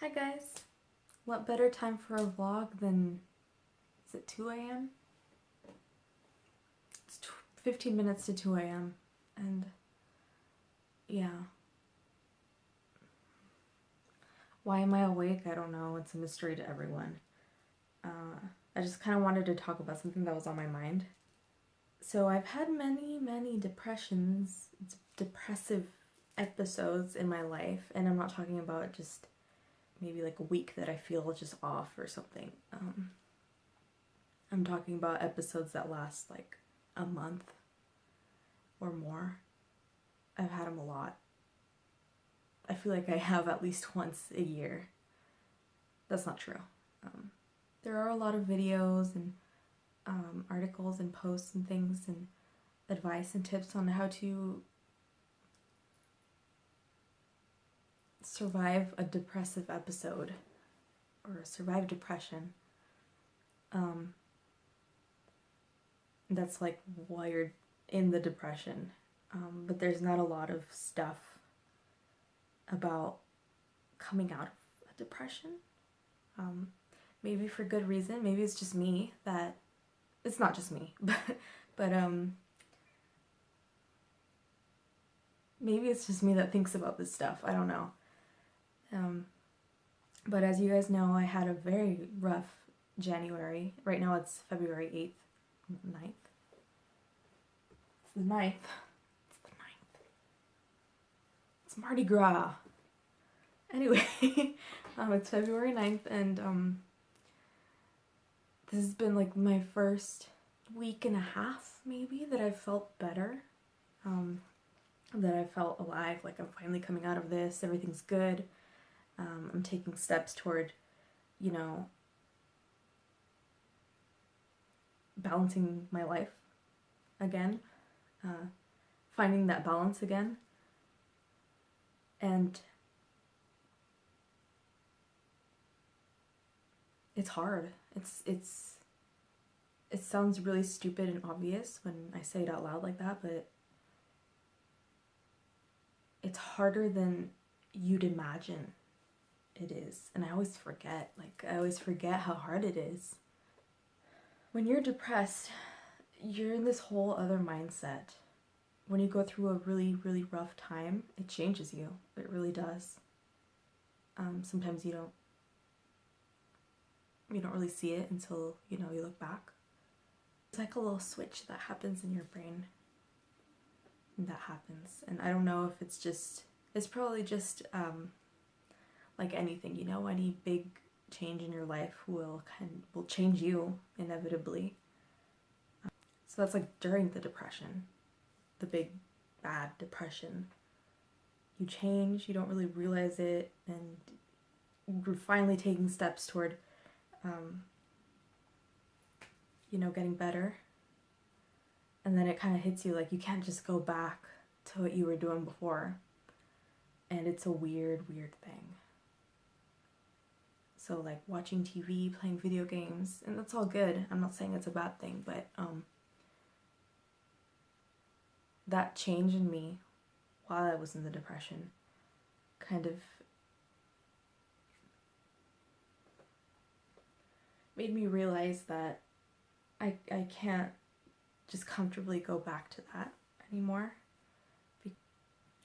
Hi guys. What better time for a vlog than, is it 2 a.m.? It's 15 minutes to 2 a.m. and yeah. Why am I awake? I don't know. It's a mystery to everyone. I just kind of wanted to talk about something that was on my mind. So I've had many depressive episodes in my life, and I'm not talking about just maybe like a week that I feel just off or something. I'm talking about episodes that last like a month or more. I've had them a lot. I feel like I have at least once a year. That's not true. There are a lot of videos and articles and posts and things and advice and tips on how to survive a depressive episode or survive depression. That's like while you're in the depression. But there's not a lot of stuff about coming out of a depression. Maybe for good reason. Maybe it's just me that, it's not just me, but maybe it's just me that thinks about this stuff. I don't know. But as you guys know, I had a very rough January. Right now it's February 8th, 9th. It's the 9th. It's the 9th. It's Mardi Gras. Anyway, it's February 9th, and this has been like my first week and a half, maybe, that I've felt better. That I felt alive, like I'm finally coming out of this, everything's good. I'm taking steps toward, you know, balancing my life again, finding that balance again. And it's hard. It sounds really stupid and obvious when I say it out loud like that, but it's harder than you'd imagine it is. And I always forget, how hard it is. When you're depressed, you're in this whole other mindset. When you go through a really rough time, it changes you. It really does. Sometimes you don't really see it until, you look back. It's like a little switch that happens in your brain. And that happens. And I don't know if it's probably just like anything, any big change in your life will change you inevitably. So that's like during the depression, the big bad depression. You change, you don't really realize it, and you're finally taking steps toward getting better. And then it kind of hits you like you can't just go back to what you were doing before. And it's a weird thing. So like watching TV, playing video games, and that's all good. I'm not saying it's a bad thing, but that change in me while I was in the depression kind of made me realize that I can't just comfortably go back to that anymore.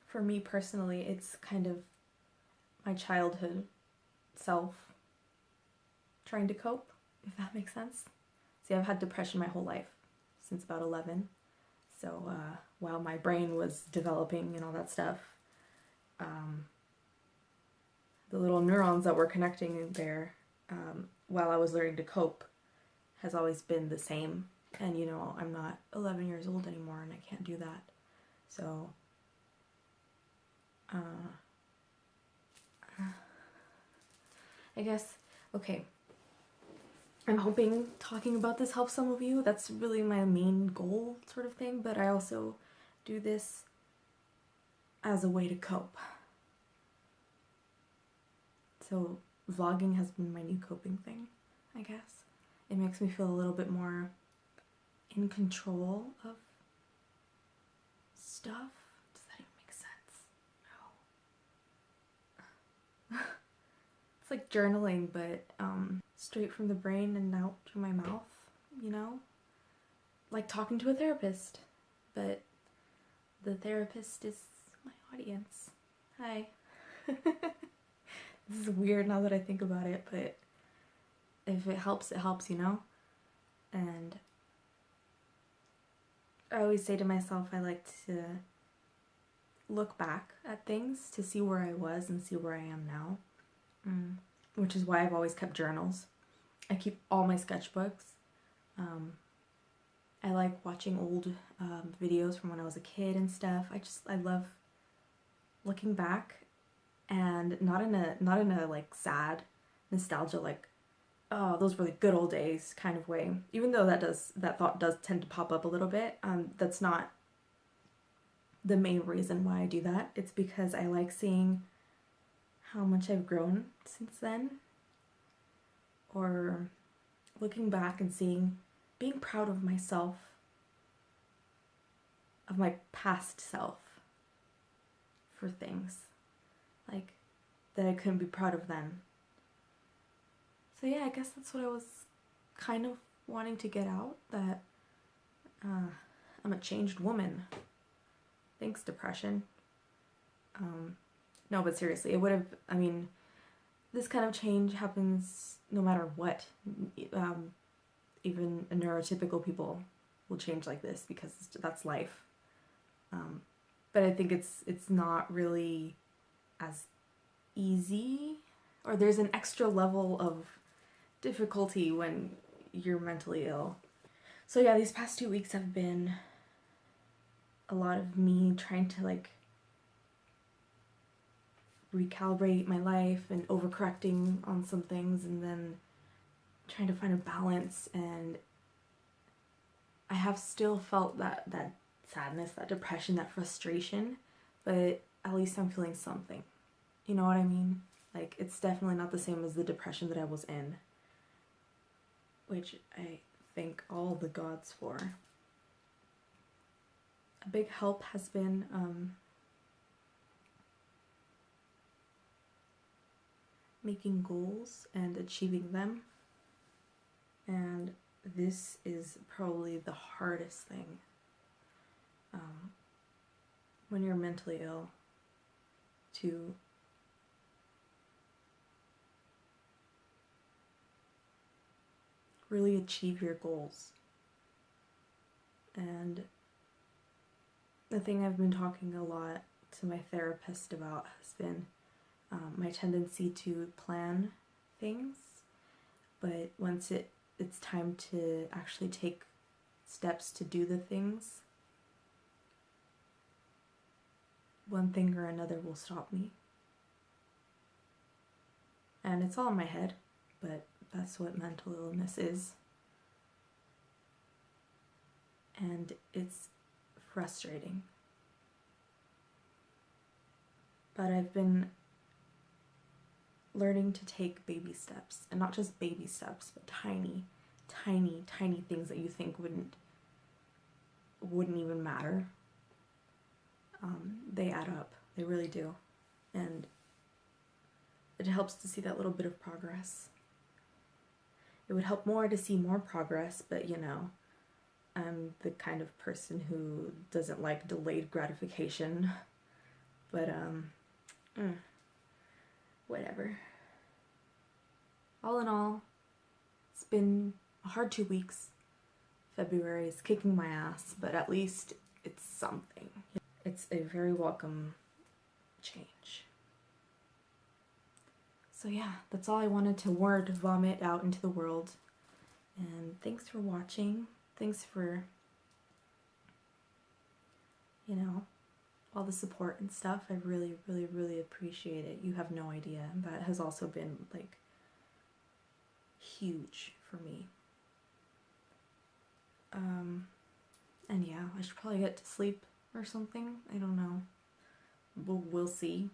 For me personally, it's kind of my childhood self trying to cope, if that makes sense. See, I've had depression my whole life, since about 11. So while my brain was developing and all that stuff, the little neurons that were connecting in there while I was learning to cope has always been the same. And I'm not 11 years old anymore, and I can't do that. So I guess, okay, I'm hoping talking about this helps some of you. That's really my main goal, sort of thing, but I also do this as a way to cope. So vlogging has been my new coping thing, I guess. It makes me feel a little bit more in control of stuff. Does that even make sense? No. It's like journaling, but straight from the brain and out through my mouth, you know? Like talking to a therapist, but the therapist is my audience. Hi. This is weird now that I think about it, but if it helps, you know? And I always say to myself, I like to look back at things to see where I was and see where I am now. Which is why I've always kept journals. I keep all my sketchbooks. I like watching old videos from when I was a kid and stuff. I love looking back, and not in a like sad nostalgia, like, oh, those were the good old days kind of way. Even though that thought does tend to pop up a little bit, that's not the main reason why I do that. It's because I like seeing how much I've grown since then, or looking back and being proud of myself, of my past self, for things like that I couldn't be proud of then. So yeah, I guess that's what I was kind of wanting to get out, that I'm a changed woman. Thanks, depression. No, but seriously, it would have, I mean, this kind of change happens no matter what. Even neurotypical people will change like this because that's life. But I think it's not really as easy, or there's an extra level of difficulty when you're mentally ill. So yeah, these past 2 weeks have been a lot of me trying to like recalibrate my life and overcorrecting on some things, and then trying to find a balance. And I have still felt that sadness, that depression, that frustration, but at least I'm feeling something. You know what I mean? Like, it's definitely not the same as the depression that I was in, which I thank all the gods for. A big help has been making goals and achieving them. And this is probably the hardest thing when you're mentally ill, to really achieve your goals. And the thing I've been talking a lot to my therapist about has been my tendency to plan things, but once it's time to actually take steps to do the things, one thing or another will stop me. And it's all in my head, but that's what mental illness is. And it's frustrating. But I've been learning to take baby steps, and not just baby steps, but tiny things that you think wouldn't even matter. They add up. They really do. And it helps to see that little bit of progress. It would help more to see more progress, but you know, I'm the kind of person who doesn't like delayed gratification. But whatever. All in all, it's been a hard 2 weeks. February is kicking my ass, but at least it's something. It's a very welcome change. So yeah, that's all I wanted to vomit out into the world. And thanks for watching. Thanks for, you know, all the support and stuff. I really, really, really appreciate it. You have no idea. That has also been like huge for me. And yeah, I should probably get to sleep or something. I don't know. We'll see.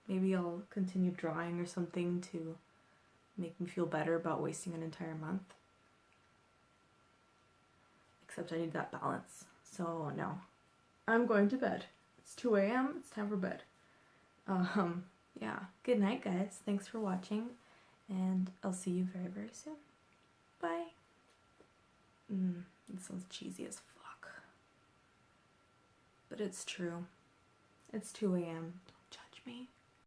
Maybe I'll continue drawing or something to make me feel better about wasting an entire month. Except I need that balance. So no. I'm going to bed. It's 2 a.m. It's time for bed. Yeah. Good night, guys. Thanks for watching. And I'll see you very, very soon. Bye. This sounds cheesy as fuck. But it's true. It's 2 a.m. Don't judge me.